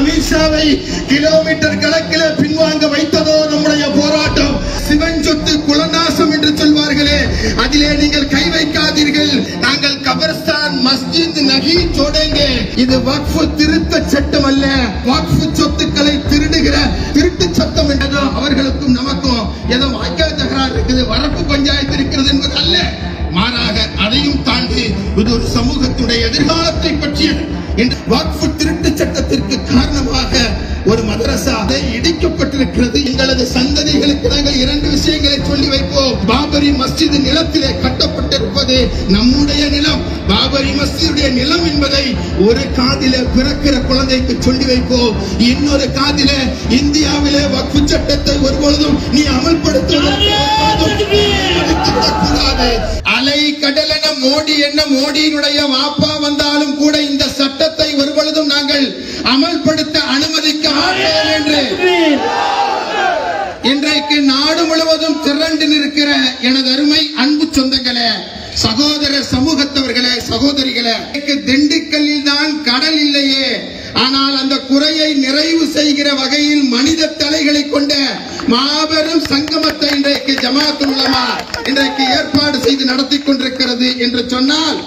அமித்ஷாவை கிலோமீட்டர் கணக்கில் பின்வாங்க வைத்ததோ நம்முடைய போராட்டம். சிவன் சொத்து குலநாசம் என்று சொல்வார்களே, அதிலே நீங்கள் கை வைக்காதீர்கள். நாங்கள் கபர்ஸ்தான் மஸ்ஜித் நகி சோடேங்கே. இது வக்ஃப் திருத்த சட்டம் அல்ல. வக்ஃப் சொத்துக்களை திருடுகிற திருட்டு சட்டம் என்றதோ அவர்களுக்கும் நமக்கும் ஏதோ வாய்க்கால் தகராறு இருக்குது, வரப்பு பஞ்சாயத்து இருக்கிறது என்பது அல்ல. மாறாக அதையும் தாண்டி இது ஒரு சமூகத்துடைய எதிர்காலத்தை பற்றியது. வக்ஃப் திருட்டு சட்டத்திற்கு காரணமாக ஒரு மதரசா இடிக்கப்பட்டிருக்கிறது. எங்களது சந்ததிகளுக்கு நாங்கள் இரண்டு விஷயங்களை சொல்லி வைப்போம். பாபரி மஸ்ஜித் நிலத்திலே கட்டப்பட்டிருப்பது நம்முடைய நிலம். பாபரி மஸ்ஜிதுடைய நிலம் என்பதை ஒரு காதிலே பிறக்கிற குழந்தைக்கு சொல்லி வைப்போம். இன்னொரு காதிலே இந்தியாவிலே வக்ஃப் சட்டத்தை ஒருபொழுதும் நீ அமல்படுத்துவதற்கு கூடாது. அலை கடலென மோடி என்ன மோடியினுடைய வாப்பா வந்தாலும் கூட இந்த சட்டத்தை ஒருபொழுதும் நாங்கள் அமல்படுத்த அனுமதிக்க மாட்டோம் என்று இன்றைக்கு நாடு முழுவதும் திரண்டு நிற்கிற எனது அருமை அன்பு சொந்தங்களே, சகோதர சமூகத்தவர்களே, சகோதரிகளே, திண்டுக்கல்லில் தான் கடல் இல்லையே, ஆனால் அந்த குறையை நிறைவு செய்கிற வகையில் மனித தலைகளை கொண்ட மாபெரும் சங்கமத்தை இன்றைக்கு ஜமாத்துல் உலமா இன்றைக்கு ஏற்பாடு செய்து நடத்தி கொண்டிருக்கிறது என்று சொன்னால்,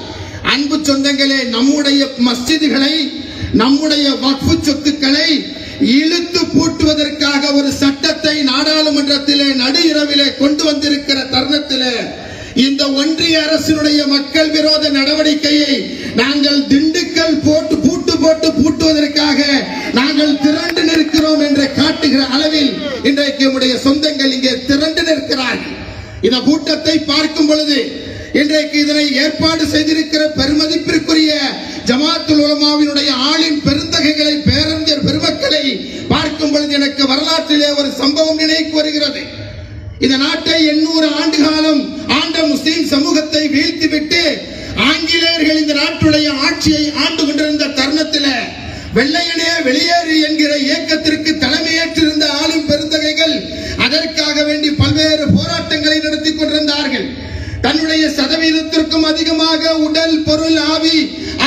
அன்பு சொந்தங்களே, நம்முடைய மஸ்ஜிதுகளை, நம்முடைய வக்ஃப் சொத்துக்களை இழுத்து பூட்டுவதற்காக ஒரு சட்டத்தை நாடாளுமன்றத்திலே நடு இரவிலே கொண்டு வந்திருக்கிற தருணத்திலே இந்த ஒன்றிய அரசினுடைய மக்கள் விரோத நடவடிக்கையை நாங்கள் திண்டுக்கல் பூட்டுவதற்காக நாங்கள் திரண்டு நிற்கிறோம் என்று காட்டுகிற அளவில் இன்றைக்கு நம்முடைய சொந்தங்கள் இங்கே திரண்டு நிற்கிறார்கள். இந்த கூட்டத்தை பார்க்கும் பொழுது இன்றைக்கு இதனை ஏற்பாடு செய்திருக்கிற பெருமதிப்பிற்குரிய ஜமாத்துல் உலமாவினுடைய ஆளின் பெருந்தகைகளை, பேரறிஞர் பெருமக்களை பார்க்கும் பொழுது எனக்கு வரலாற்றிலே ஒரு சம்பவம் நினைவுக்கு வருகிறது. இந்த நாட்டை 800 ஆண்டு காலம் ஆண்ட முஸ்லிம் சமூகத்தை வீழ்த்திவிட்டு ஆங்கிலேயர்கள் இந்த நாட்டுடைய ஆட்சியை ஆண்டு கொண்டிருந்த தருணத்தில் வெள்ளையனே வெளியேறு என்கிற இயக்கத்திற்கு தலைமையேற்றிருந்த ஆளும் பெருந்தகைகள் அதற்காக வேண்டி பல்வேறு போராட்டங்களை நடத்தி கொண்டிருந்தார்கள். தன்னுடைய சதவீதத்திற்கும் அதிகமாக உடல், பொருள், ஆவி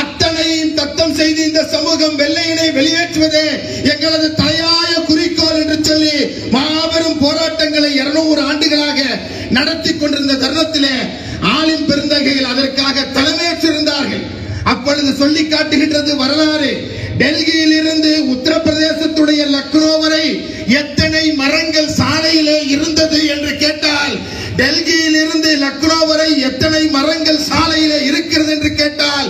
அத்தனையும் தத்தம் செய்து இந்த சமூகம் வெள்ளையனை வெளியேற்றுவதே எங்களது தலையாய குறிக்கோள் என்று சொல்லி மாபெரும் போராட்டங்களை 200 ஆண்டுகளாக நடத்தி கொண்டிருந்த தருணத்திலே ஆளும் பெருந்தகைகள் அதற்காக தலைமையேற்றிருந்தார்கள். அப்பொழுது சொல்லி காட்டுகின்றது வரலாறு. டெல்லியில் இருந்து உத்தரப்பிரதேசத்துடைய லக்னோ வரை எத்தனை மரங்கள் சாலையிலே இருந்தது என்று கேட்டால், டெல்லியில் இருந்து லக்னோ வரை எத்தனை மரங்கள் சாலையிலே இருக்கிறது என்று கேட்டால்,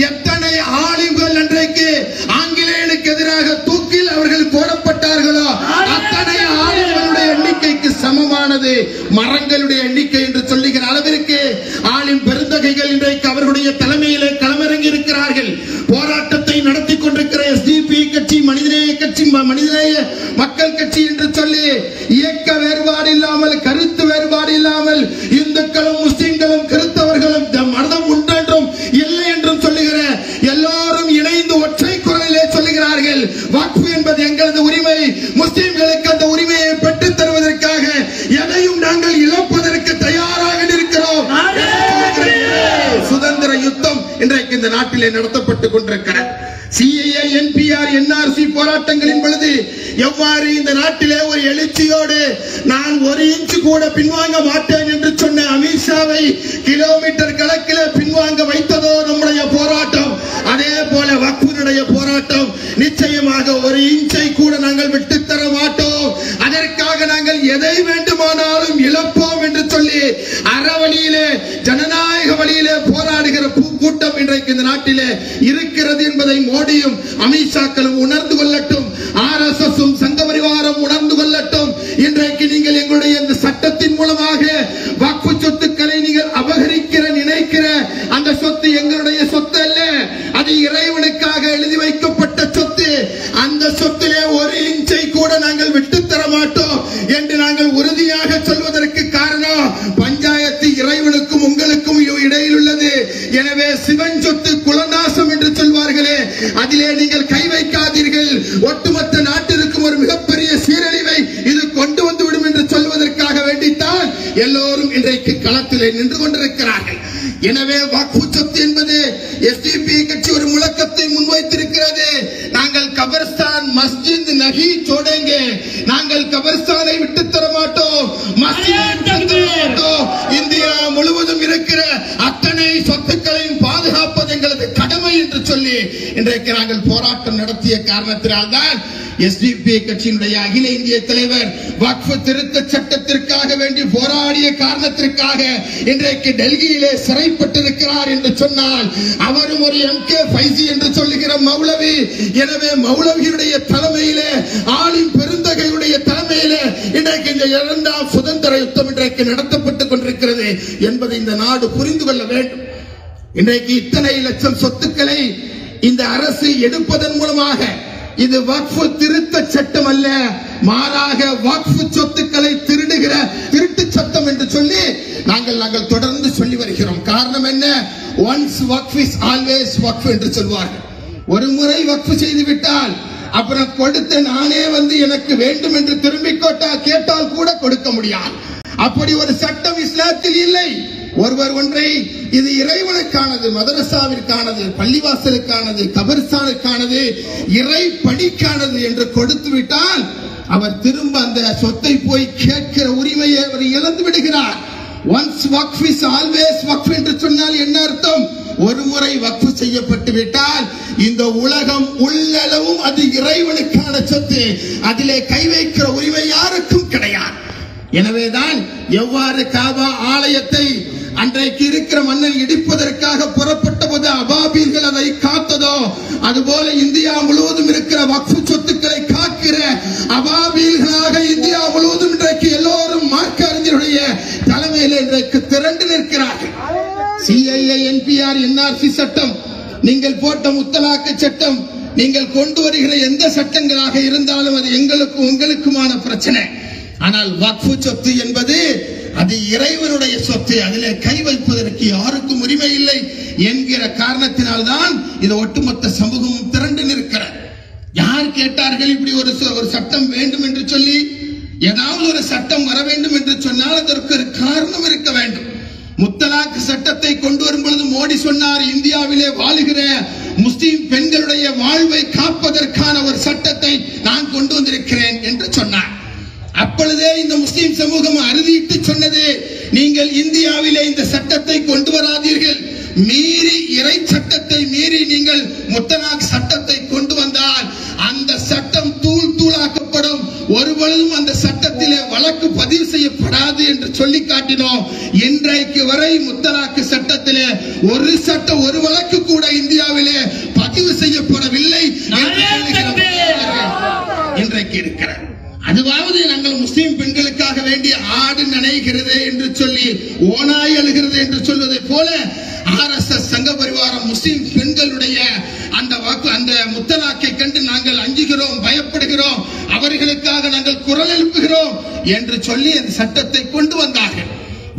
எத்தனை ஆலிம்கள் அன்றைக்கு ஆங்கிலேயனுக்கு எதிராக தூக்கில் அவர்கள் போடப்பட்டார்களோ அத்தனை ஆலிம்களுடைய எண்ணிக்கைக்கு சமமானது மரங்களுடைய எண்ணிக்கை என்று சொல்லுகிற அளவிற்கு ஆலிம் பெருந்தகைகள் இன்றைக்கு அவர்களுடைய தலைமையிலே களமிறங்கி இருக்கிறார்கள். போராட்டத்தை நடத்தி கொண்டிருக்கிற எஸ்டிபி கட்சி, மனிதநேய கட்சி, மனிதநேய மக்கள் கட்சி என்று சொல்லி இயக்க வேறுபாடு இல்லாமல், கருத்து வேறுபாடு இல்லாமல், இந்துக்களும் முஸ்லிம்களும் கிறிஸ்தவர்களும் மதம் உண்டென்றும் இல்லை என்றும் சொல்லுகிற எல்லோரும் இணைந்து ஒற்றை குரலிலே சொல்லுகிறார்கள், வக்ஃப் என்பது எங்களது உரிமை, முஸ்லிம்களுக்கு அந்த உரிமையை பெற்றுத் தருவதற்காக எதையும் நாங்கள் இழப்பதற்கு தயாராக இருக்கிறோம். சுதந்திர யுத்தம் இன்றைக்கு இந்த நாட்டிலே நடத்தப்பட்டுக் கொண்டிருக்கிறது. சிஏஏ, என்பிஆர், என்ஆர்சி போராட்டங்களின் பொழுது எவ்வாறு இந்த நாட்டிலே ஒரு எழுச்சியோடு நான் 1 இன்ச் கூட பின்வாங்க மாட்டேன் என்று சொன்ன அமித்ஷாவை கிலோமீட்டர் கணக்கில் பின்வாங்க வைத்ததோ நம்முடைய போராட்டம். அதே போல வக்ஃபினுடைய போராட்டம் நிச்சயமாக 1 இன்ச்சை கூட நாங்கள் விட்டுத்தர மாட்டோம். அதற்காக நாங்கள் எதை வேண்டுமானாலும் இழப்போம் என்று சொல்லி அறவழியிலே, ஜனநாயக வழியிலே போராடுகிற கூட்டம் இன்றைக்கு இந்த நாட்டிலே இருக்கிறது என்பதை மோடியும் அமித்ஷாக்களும் உணர்ந்து கொள்ளட்டும். ஆர்எஸ்எஸும் சங்க பரிவாரம் உணர்ந்து கொள்ளட்டும். இன்றைக்கு நீங்கள் எங்களுடைய இந்த சட்டத்தின் மூலமாக வக்ஃப் சொத்துக்களை நீங்கள் அபகரிக்கிற நினைக்கிற அந்த சொத்து எங்களுடைய சொத்து அல்ல, அது இறைவனுக்காக எழுதி வைக்கப்பட்ட சொத்து. அந்த சொத்திலே 1 இன்ச்சை கூட நாங்கள் விட்டுத்தர மாட்டோம் என்று நாங்கள் உறுதியாக சொல்வதற்கு காரணம் பஞ்சாயத்து இறைவனுக்கும் உங்களுக்கும் இடையில் உள்ளது. எனவே சிவன் சொத்து குலநாசம் என்று சொல்வார்களே, அதிலே நீங்கள் கை வைக்காதீர்கள். ஒட்டுமொத்த நாட்டிற்கும் ஒரு மிகப்பெரிய சீரழிவை இது கொண்டு வந்துவிடும் என்று சொல்வதற்காக வேண்டித்தான் எல்லோரும் இன்றைக்கு களத்திலே நின்று கொண்டிருக்கிறார்கள். எனவே வக்ஃப் சொத்து என்பது எஸ்டிபி கட்சி ஒரு முழக்கத்தை முன்வைத்திருக்கிறது. நாங்கள் கபர்ஸ்தான் மஸ்ஜித் நஹி छोड़ेंगे, நாங்கள் கபர்ஸ்தானை விட்டு தர மாட்டோம், மஸ்ஜிதை விட்டு தர மாட்டோம். இந்தியா முழுவதும் இருக்கிற அத்தனை சொத்துக்களையும் பாதுகாப்பது எங்களது கடமை என்று சொல்லி இன்றைக்கு நாங்கள் போராட்டம் நடத்திய காரணத்தினால்தான் எஸ்டிபி கட்சியினுடைய அகில இந்திய தலைவர் வக்ஃப் திருத்த சட்டத்திற்காக வேண்டி போராடிய காரணத்திற்காக இன்றைக்கு டெல்லியிலே சிறைப்பட்டிருக்கிறார் என்று சொன்னால் அவரும் ஒரு எம்கே ஃபைசி என்று சொல்லுகிற மௌலவி. எனவே மௌலவியுடைய தலைமையிலே, ஆலிம் பெருந்தகையுடைய தலைமையிலே இன்றைக்கு இந்த இரண்டாம் சுதந்திர யுத்தம் இன்றைக்கு நடத்தப்பட்டுக் கொண்டிருக்கிறது என்பதை இந்த நாடு புரிந்து கொள்ள வேண்டும். இன்றைக்கு இத்தனை லட்சம் சொத்துக்களை இந்த அரசு எடுப்பதன் மூலமாக இது வக்ஃப் திருத்த சட்டம் அல்ல, மாறாக வக்ஃப் சொத்துக்களை திருடுகிற திருட்டு சட்டம் என்று சொல்லி நாங்கள் தொடர்ந்து சொல்லி வருகிறோம். காரணம் என்ன? ஒன்ஸ் வக்ஃப் இஸ் ஆல்வேஸ் வக்ஃப் என்று சொல்வார்கள். ஒரு முறை வக்ஃப் செய்து விட்டால் அப்புறம் கொடுத்த நானே வந்து எனக்கு வேண்டும் என்று திரும்பி கேட்டால் கூட கொடுக்க முடியாது. அப்படி ஒரு சட்டம் இஸ்லாத்தில் இல்லை. ஒருவர் ஒன்றை இது இறைவனுக்கானது, மதரசாவிற்கானது, பள்ளிவாசலுக்கானது, கபர்ஸ்தானுக்கானது, இறை பணிக்கானது என்று கொடுத்து விட்டால் அவர் திரும்ப அந்த சொத்தை போய் கேட்கிற உரிமையை அவர் இழந்து விடுகிறார். ஒன்ஸ் வக்ஃப் இஸ் ஆல்வேஸ் வக்ஃப் என்று சொன்னால் என்ன அர்த்தம்? ஒரு முறை வக்ஃப் செய்யப்பட்டு விட்டால் இந்த உலகம் உள்ளளவும் அது இறைவனுக்கான சொத்து, அதிலே கை வைக்கிற உரிமை யாருக்கும் கிடையாது. எனவேதான் எவ்வாறு காபா ஆலயத்தை அன்றைக்கு இருக்கிற மன்னன் இடிப்பதற்காக புறப்பட்ட போது அபாபீல்கள் அதை காத்ததோ, அதுபோல இந்தியா முழுவதும் இருக்கிற வக்ஃப் சொத்துக்களை காக்கிற அபாபீல்களாக இந்தியா முழுவதும் இன்றைக்கு எல்லோரும் மார்க்க அறிஞருடைய தலைமையில் இன்றைக்கு திரண்டு நிற்கிறார்கள். சிஐஏ, என்பிஆர், என்ஆர்சி சட்டம், நீங்கள் போட்ட முத்தலாக்கு சட்டம், நீங்கள் கொண்டு வருகிற எந்த சட்டங்களாக இருந்தாலும் அது எங்களுக்கும் உங்களுக்குமான பிரச்சனை. ஆனால் வக்ஃப் சொத்து என்பது அது இறைவனுடைய சொத்து, அதிலே கை வைப்பதற்கு யாருக்கும் உரிமை இல்லை என்கிற காரணத்தினால்தான் இது ஒட்டுமொத்த சமூகமும் திரண்டு நிற்கிறார். யார் கேட்டார்கள் இப்படி ஒரு சட்டம் வேண்டும் என்று சொல்லி? ஏதாவது ஒரு சட்டம் வர வேண்டும் என்று சொன்னால் அதற்கு ஒரு காரணம் இருக்க வேண்டும். முத்தலாக் சட்டத்தை கொண்டு வரும் பொழுது மோடி சொன்னார், இந்தியாவிலே வாழுகிற முஸ்லிம் பெண்களுடைய வாழ்வை காப்பதற்கான ஒரு சட்டத்தை நான் கொண்டு வந்திருக்கிறேன் என்று சொன்னார். அப்பொழுதே இந்த முஸ்லிம் சமூகம் அறுதிட்டு சொன்னது, நீங்கள் இந்தியாவிலே இந்த சட்டத்தை கொண்டு வராதீர்கள், மீறி இறை சட்டத்தை மீறி நீங்கள் முத்தலாக் சட்டத்தை கொண்டு வந்தால் அந்த சட்டம் தூள் தூளாக்கப்படும், ஒருபொழுதும் அந்த சட்டத்திலே வழக்கு பதிவு செய்யப்படாது என்று சொல்லி காட்டினோம். இன்றைக்கு வரை முத்தலாக்கு சட்டத்திலே ஒரு வழக்கு கூட இந்தியாவிலே பதிவு செய்யப்படவில்லை இன்றைக்கு இருக்கிறார். அதுவாவது நாங்கள் முஸ்லிம் பெண்களுக்காக வேண்டி ஆடு நனைகிறது என்று சொல்லி, ஓனாய் அழுகிறது என்று சொல்வதை போல ஆர்எஸ்எஸ் சங்க பரிவாரம் முஸ்லிம் பெண்களுடைய அந்த முத்தலாக்கை கண்டு நாங்கள் அஞ்சுகிறோம், பயப்படுகிறோம், அவர்களுக்காக நாங்கள் குரல் எழுப்புகிறோம் என்று சொல்லி அந்த சட்டத்தை கொண்டு வந்தார்கள்.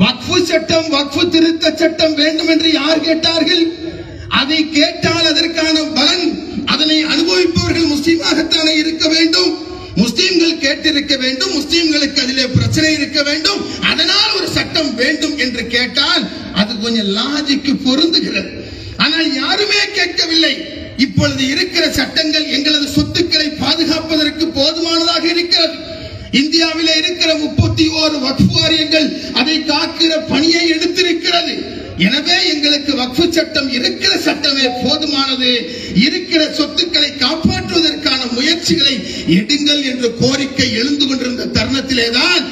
வக்ஃபு சட்டம், வக்ஃபு திருத்த சட்டம் வேண்டும் என்று யார் கேட்டார்கள்? அதை கேட்டால் அதற்கான பலன், அதனை அனுபவிப்பவர்கள் முஸ்லீமாகத்தானே இருக்க வேண்டும். முஸ்லிம்கள் கேட்டிருக்க வேண்டும், முஸ்லிம்களுக்கு அதிலே பிரச்சனை இருக்க வேண்டும், அதனால் ஒரு சட்டம் வேண்டும் என்று கேட்டால் அது கொஞ்சம் லாஜிக்கு பொருந்துகிறது. ஆனால் யாருமே கேட்கவில்லை. இப்பொழுது இருக்கிற சட்டங்கள் எங்களது சொத்துக்களை பாதுகாப்பதற்கு போதுமானதாக இருக்கிறது. இந்தியாவிலே இருக்கிற 31 வக்ஃப் வாரியங்கள் அதை காக்கிற பணியை எடுத்திருக்கிறது. எனவே எங்களுக்கு வக்ஃப் சட்டம் இருக்கிற சட்டமே போதுமானது, இருக்கிற சொத்துக்களை காப்பாற்றுவதற்கான முயற்சிகளை எடுங்கள் என்ற கோரிக்கை எழுந்து கொண்டிருந்த தருணத்திலேதான்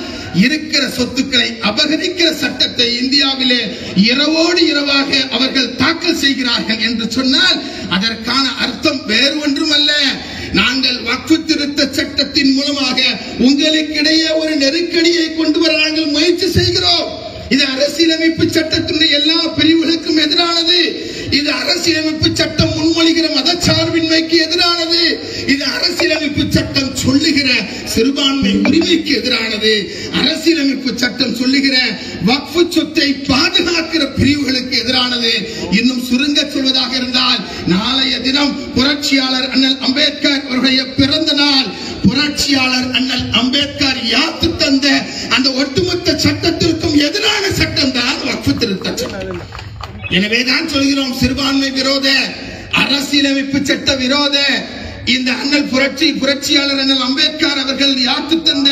இருக்கிற சொத்துக்களை அபகரிக்கிற சட்டத்தை இந்தியாவிலே இரவோடு இரவாக அவர்கள் தாக்கல் செய்கிறார்கள் என்று சொன்னால் அதற்கான அர்த்தம் வேறு ஒன்றுமல்ல. நாங்கள் வக்ஃப் திருத்த சட்டத்தின் மூலமாக உங்களுக்கிடையே ஒரு நெருக்கடியை கொண்டு வர நாங்கள் முயற்சி செய்கிறோம். இது அரசியலமைப்பு சட்டத்தினுடைய எல்லா பிரிவுகளுக்கும் எதிரானது. இது அரசியலமைப்பு சட்டம் முன்மொழிகிற மதச்சார்பின்மைக்கு எதிரானது. இது அரசியலமைப்பு சட்டம் சொல்லுகிற சிறுபான்மை உரிமைக்கு எதிரானது. அரசியலமைப்பு சட்டம் சொல்லுகிற வக்ஃப் சொத்தை பாதுகாக்கிற பிரிவுகளுக்கு எதிரானது. இன்னும் சுருங்க சொல்வதாக இருந்தால், நாளைய தினம் புரட்சியாளர் அண்ணல் அம்பேத்கர் அவருடைய பிறந்த நாள். புரட்சியாளர் அண்ணல் அம்பேத்கர் யாத்து தந்த அந்த ஒட்டுமொத்த சட்டத்திற்கும் எதிரான சட்டம் தான் வக்ஃப் திருத்த சட்டம். எனவேதான் சொல்கிறோம், சிறுபான்மை விரோத, அரசியலமைப்பு சட்ட விரோத, இந்த அண்ணல் புரட்சியாளர் அண்ணல் அம்பேத்கர் அவர்கள் யாத்து தந்த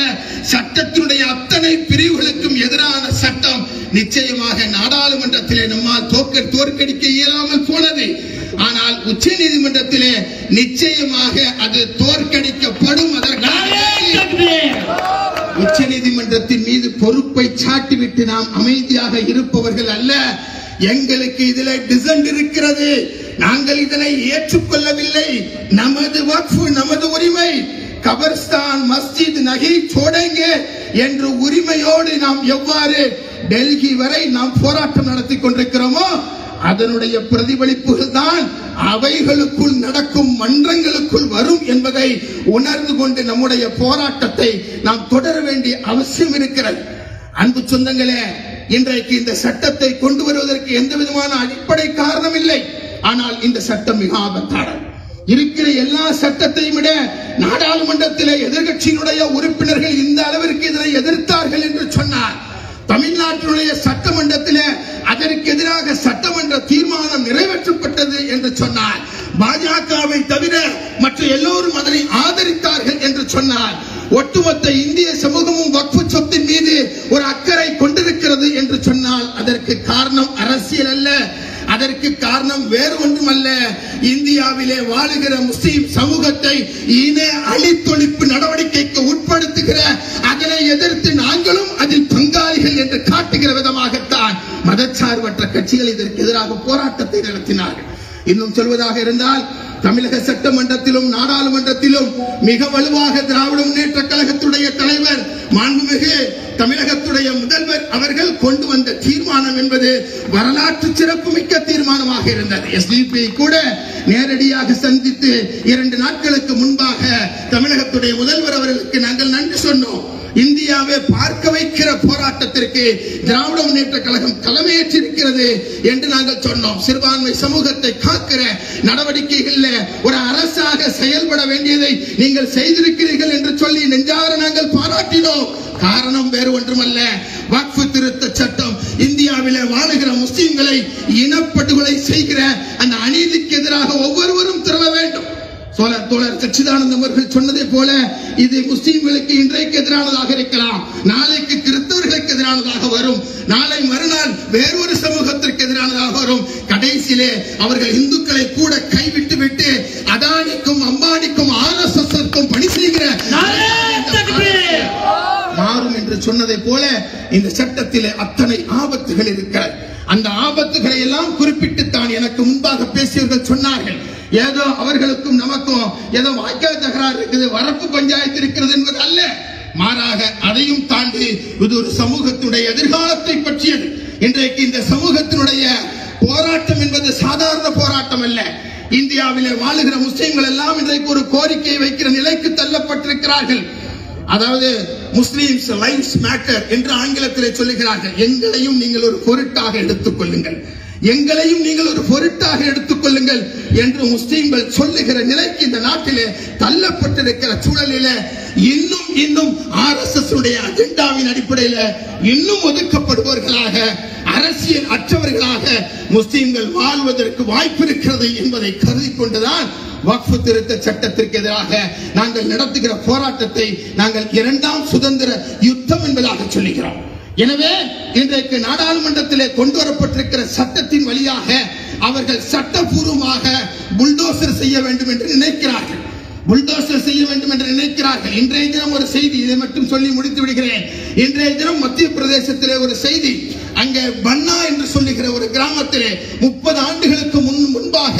சட்டத்தினுடைய அத்தனை பிரிவுகளுக்கும் எதிரான சட்டம் நிச்சயமாக நாடாளுமன்றத்திலே நம்மால் தோற்கடிக்க இயலாமல் போனது. ஆனால் உச்ச நீதிமன்றத்திலே நிச்சயமாக அது தோற்கடிக்கப்படும். உச்ச நீதிமன்றத்தின் மீது பொறுப்பை சாட்டிவிட்டு நாம் அமைதியாக இருப்பவர்கள் அல்ல. எங்களுக்கு இதில் டிசன்ட் இருக்கிறது. நாங்கள் இதனை ஏற்றுக்கொள்ளவில்லை. நமது வக்ஃப், நமது உரிமை, கபர்ஸ்தான் மஸ்ஜித் நகி சோடேங்கே என்ற உரிமையோடு நாம் எவ்வாறு டெல்லி வரை நாம் போராட்டம் நடத்தி கொண்டிருக்கிறோமோ அதனுடைய பிரதிபலிப்புகள் தான் அவைகளுக்குள் நடக்கும் மன்றங்களுக்குள் வரும் என்பதை உணர்ந்து கொண்டு நம்முடைய போராட்டத்தை நாம் தொடர வேண்டிய அவசியம் இருக்கிறது. அன்பு சொந்தங்களே, இன்றைக்கு இந்த சட்டத்தை கொண்டு வருவதற்கு எந்த விதமான அடிப்படை காரணம் இல்லை. ஆனால் இந்த சட்டம் மிக ஆபத்தானது. இருக்கிற எல்லா சட்டத்தையும் விட நாடாளுமன்றத்திலே எதிர்கட்சியினுடைய உறுப்பினர்கள் இந்த அளவிற்கு இதனை எதிர்த்தார்கள் என்று சொன்னார். தமிழ்நாட்டினுடைய சட்டமன்றத்திலே அதற்கு எதிராக சட்டமன்ற தீர்மானம் நிறைவேற்றப்பட்டது என்று சொன்னார். பாஜகவை தவிர மற்ற எல்லோரும் அதனை ஆதரித்தார்கள் என்று சொன்னார். ஒட்டுமொத்த இந்திய சமூகமும் வக்ஃப் சொத்தின் மீது ஒரு அக்கறை கொண்டிருக்கிறது என்று சொன்னால் அதற்கு காரணம் அரசியல் அல்ல. அதற்கு காரணம் வேறு ஒன்றுமல்ல. இந்தியாவிலே வாழுகிற முஸ்லிம் சமூகத்தை இன அழித்தொழிப்பு நடவடிக்கைக்கு உட்படுத்துகிற, அதனை எதிர்த்து நாங்களும் அதில் பங்காளிகள் என்று காட்டுகிற விதமாகத்தான் மதச்சார்பற்ற கட்சிகள் இதற்கு எதிராக போராட்டத்தை நடத்தினார்கள். இன்னும் சொல்வதாக இருந்தால் தமிழக சட்டமன்றத்திலும் நாடாளுமன்றத்திலும் மிக வலுவாக திராவிட முன்னேற்ற கழகத்துடைய தலைவர், மாண்புமிகு தமிழகத்துடைய முதல்வர் அவர்கள் கொண்டு வந்த தீர்மானம் என்பது வரலாற்று சிறப்புமிக்க தீர்மானமாக இருந்தது. எஸ்டிபி கூட நேரடியாக சந்தித்து 2 நாட்களுக்கு முன்பாக தமிழகத்துடைய முதல்வர் அவர்களுக்கு நாங்கள் நன்றி சொன்னோம். இந்தியாவை பார்க்க வைக்கிற போராட்டத்திற்கு திராவிட முன்னேற்ற கழகம் தலைமையேற்றிருக்கிறது என்று நாங்கள் சொன்னோம். சிறுபான்மை சமூகத்தை காக்கிற நடவடிக்கைகளில் ஒரு அரசாக செயல்பட வேண்டியதை நீங்கள் செய்திருக்கிறீர்கள் என்று சொல்லி நெஞ்சார நாங்கள் பாராட்டினோம். காரணம் வேறு ஒன்றுமல்ல, வக்ஃப் திருத்த சட்டம் இந்தியாவிலே வாழுகிற முஸ்லிம்களை இனப்படுகொலை செய்கிற அந்த அநீதிக்கு எதிராக ஒவ்வொருவரும் திரள வேண்டும். தோழர் சச்சிதானந்தம் அவர்கள் சொன்னதை போல இது முஸ்லிம்களுக்கு இன்றைக்கு எதிரானதாக இருக்கலாம், நாளைக்கு கிறிஸ்தவர்களுக்கு எதிரானதாக வரும், நாளை மறுநாள் வேறொரு சமூகத்திற்கு எதிரானதாக வரும். கடைசியிலே அவர்கள் இந்துக்களை கூட கைவிட்டு விட்டு அதானிக்கும் அம்பானிக்கும் RSSக்கும் பணி செய்கிற மாறும் என்று சொன்னதை போல இந்த சட்டத்திலே அத்தனை ஆபத்துகள் இருக்கிறது. அந்த ஆபத்துகளை எல்லாம் குறிப்பிட்டு தான் எனக்கு முன்பாக பேசியவர்கள் சொன்னார்கள், ஏதோ அவர்களுக்கும் நமக்கும் ஏதோ வாய்க்கால் தகராறு இருக்குது, வரப்பு பஞ்சாயத்து இருக்கிறது என்பது அல்ல. மாறாக அதையும் தாண்டி இது ஒரு சமூகத்துடைய எதிர்காலத்தை பற்றியது. இன்றைக்கு இந்த சமூகத்தினுடைய போராட்டம் என்பது சாதாரண போராட்டம் அல்ல. இந்தியாவிலே வாழுகிற முஸ்லிம்கள் எல்லாம் இன்றைக்கு ஒரு கோரிக்கை வைக்கிற நிலைக்கு தள்ளப்பட்டிருக்கிறார்கள். அதாவது முஸ்லிம்ஸ் லைவ்ஸ் மேட்டர் என்று ஆங்கிலத்திலே சொல்லுகிறார்கள். எங்களையும் நீங்கள் ஒரு பொருட்டாக எடுத்துக் கொள்ளுங்கள், எங்களையும் நீங்கள் ஒரு பொருட்டாக எடுத்துக் என்று முஸ்லிம்கள் சொல்லுகிற நிலைக்கு இந்த நாட்டிலே தள்ளப்பட்டிருக்கிற சூழலில் இன்னும் RSS உடைய அஜெண்டாவின் அடிப்படையில் இன்னும் ஒதுக்கப்படுபவர்களாக, அரசியல் அற்றவர்களாக முஸ்லிம்கள் வாழ்வதற்கு வாய்ப்பு இருக்கிறது என்பதை கருதி கொண்டுதான் வக்ஃப் திருத்த சட்டத்திற்கு எதிராக நாங்கள் நடத்துகிற போராட்டத்தை நாங்கள் 2ஆம் சுதந்திர யுத்தம் என்பதாக சொல்லுகிறோம். எனவே இன்றைக்கு நாடாளுமன்றத்திலே கொண்டு வரப்பட்டிருக்கிற சட்டத்தின் வழியாக அவர்கள் சட்டபூர்வமாக புல்டோசர் செய்ய வேண்டும் என்று நினைக்கிறார்கள். இன்றைய தினம் ஒரு செய்தி, இதை மட்டும் சொல்லி முடித்து விடுகிறேன். இன்றைய தினம் மத்திய பிரதேசத்திலே ஒரு செய்தி, அங்கே பன்னா என்று சொல்லுகிற ஒரு கிராமத்திலே 30 ஆண்டுகளுக்கு முன்பாக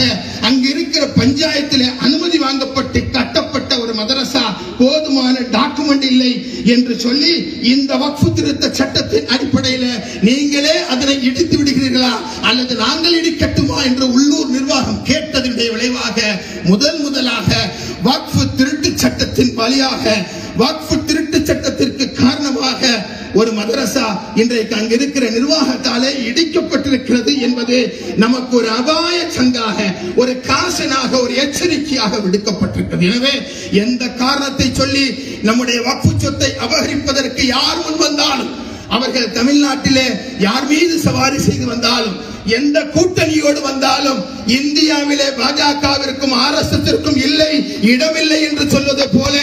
அங்கு இருக்கிற பஞ்சாயத்திலே அனுமதி வாங்கப்பட்டு கட்டப்பட்ட ஒரு மதரசா போதுமான டாக்குமெண்ட் இல்லை என்று சொல்லி இந்த வக்ஃப் திருத்த சட்டத்தின் அடிப்படையில் நீங்களே அதனை இடித்து விடுகிறீர்களா அல்லது நாங்கள் இடிக்கட்டுமா என்று உள்ளூர் நிர்வாகம் கேட்டதனுடைய விளைவாக முதலாக வக்ஃப் திருட்டு சட்டத்தின் வழியாக, வக்ஃப் திருட்டு சட்டத்திற்கு காரணமாக ஒரு மதரசா இன்றைக்கு அங்கு இருக்கிற நிர்வாகத்தாலே இடிக்கப்பட்டிருக்கிறது என்பது நமக்கு ஒரு அபாய சங்காக, ஒரு காசனாக, ஒரு எச்சரிக்கையாக விடுக்கப்பட்டிருக்கிறது. எனவே எந்த காரணத்தை சொல்லி நம்முடைய வக்ஃப் சொத்தை அபகரிப்பதற்கு யார் முன் வந்தாலும், அவர்கள் தமிழ்நாட்டிலே யார் மீது சவாரி செய்து வந்தாலும், எந்த கூட்டணியோடு வந்தாலும் இந்தியாவிலே பாஜகவிற்கும் RSSற்கும் இல்லை இடமில்லை என்று சொல்வது போல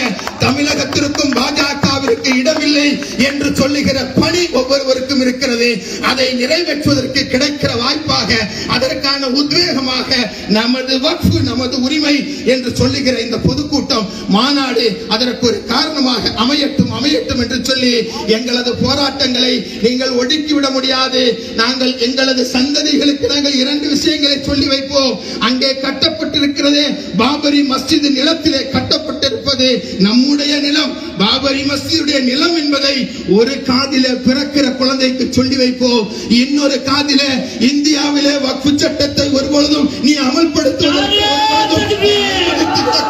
தமிழகத்திற்கும் பாஜகவிற்கு இடமில்லை என்று சொல்லுகிற பணி ஒவ்வொருவருக்கும் இருக்கிறது. அதை நிறைவேற்றுவதற்கு கிடைக்கிற வாய்ப்பாக, அதற்கான உத்வேகமாக நமது வக்ஃப் நமது உரிமை என்று சொல்லுகிற இந்த பொதுக்கூட்டம் மாநாடு அதற்கு ஒரு காரணமாக அமையட்டும் என்று சொல்லி எங்களது போராட்டங்களை நீங்கள் ஒடுக்கிவிட முடியாது. நாங்கள் எங்களது சந்ததிகளுக்கு நாங்கள் 2 விஷயங்களை சொல்லி வைப்போம். அங்கே கட்டப்பட்டிருக்கிறது பாபரி மஸ்ஜித் நிலத்திலே கட்டப்பட்டிருப்பது நம்முடைய நிலம், பாபரி மஸ்ஜிதுடைய நிலம் என்பதை ஒரு காதிலே பிறக்கிற குழந்தைக்கு சொல்லி வைப்போம். இன்னொரு காதிலே இந்தியாவிலே வக்ஃப் சட்டத்தை ஒருபொழுதும் நீ அமல்படுத்துவதற்கு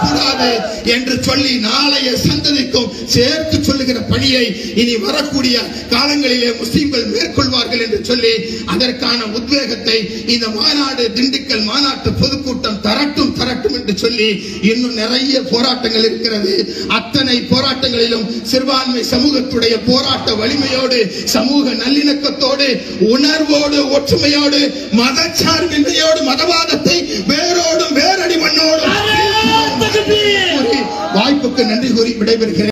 கூடாது என்று சொல்லி நாளைய சந்ததிக்கும் சேர்த்து சொல்லுகிற பணியை இனி வரக்கூடிய காலங்களிலே முஸ்லிம்கள் மேற்கொள்வார்கள் என்று சொல்லி அதற்கான உத்வேகத்தை இந்த மாநாடு திண்டுக்கல் மாநாட்டு பொதுக்கூட்டம் தரட்டும் என்று சொல்லி இன்னும் நிறைய போராட்டங்கள் இருக்கிறது. அத்தனை போராட்டங்களிலும் சிறுபான்மை சமூகத்துடைய போராட்ட வலிமையோடு, சமூக நல்லிணக்கத்தோடு, உணர்வோடு, ஒற்றுமையோடு, மதச்சார்பின்மையோடு, மதவாதத்தை வேரோடும் வேரடி மண்ணோடும் வாய்ப்புக்கு நன்றி கூறி விடைபெறுகிறேன்.